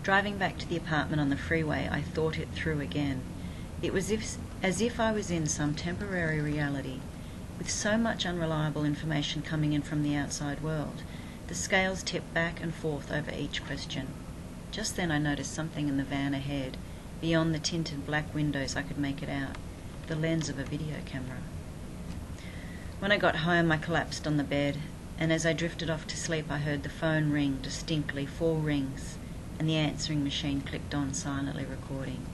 Driving back to the apartment on the freeway, I thought it through again. It was as if I was in some temporary reality, with so much unreliable information coming in from the outside world. The scales tipped back and forth over each question. Just then I noticed something in the van ahead. Beyond the tinted black windows I could make it out, the lens of a video camera. When I got home I collapsed on the bed, and as I drifted off to sleep I heard the phone ring distinctly, 4 rings, and the answering machine clicked on, silently recording.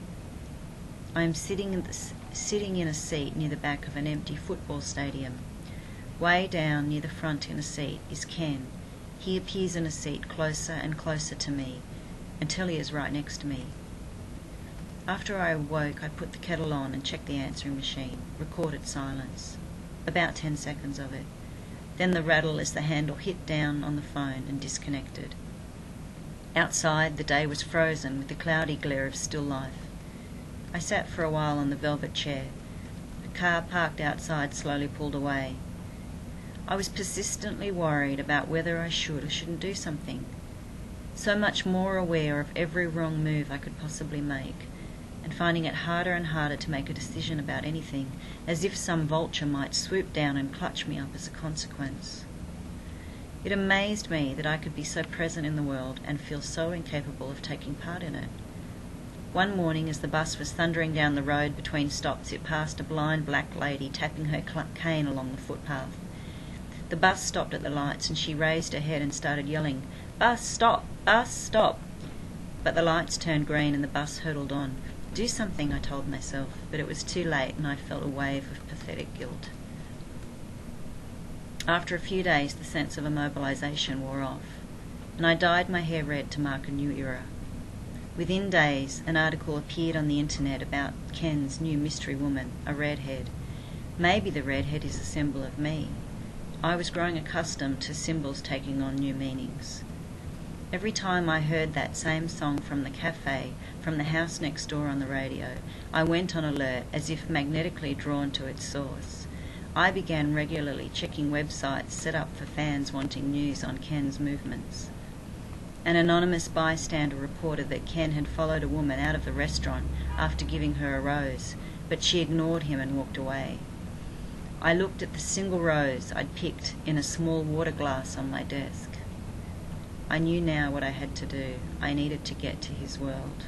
I am sitting in a seat near the back of an empty football stadium. Way down near the front in a seat is Ken. He appears in a seat closer and closer to me, until he is right next to me. After I awoke, I put the kettle on and checked the answering machine. Recorded silence. About 10 seconds of it. Then the rattle as the handle hit down on the phone and disconnected. Outside, the day was frozen with the cloudy glare of still life. I sat for a while on the velvet chair. A car parked outside slowly pulled away. I was persistently worried about whether I should or shouldn't do something. So much more aware of every wrong move I could possibly make, and finding it harder and harder to make a decision about anything, as if some vulture might swoop down and clutch me up as a consequence. It amazed me that I could be so present in the world and feel so incapable of taking part in it. One morning, as the bus was thundering down the road between stops, it passed a blind black lady tapping her cane along the footpath. The bus stopped at the lights and she raised her head and started yelling, "Bus, stop! Bus, stop!" But the lights turned green and the bus hurtled on. Do something, I told myself, but it was too late and I felt a wave of pathetic guilt. After a few days, the sense of immobilization wore off, and I dyed my hair red to mark a new era. Within days, an article appeared on the internet about Ken's new mystery woman, a redhead. Maybe the redhead is a symbol of me. I was growing accustomed to symbols taking on new meanings. Every time I heard that same song from the cafe, from the house next door on the radio, I went on alert, as if magnetically drawn to its source. I began regularly checking websites set up for fans wanting news on Ken's movements. An anonymous bystander reported that Ken had followed a woman out of the restaurant after giving her a rose, but she ignored him and walked away. I looked at the single rose I'd picked in a small water glass on my desk. I knew now what I had to do. I needed to get to his world.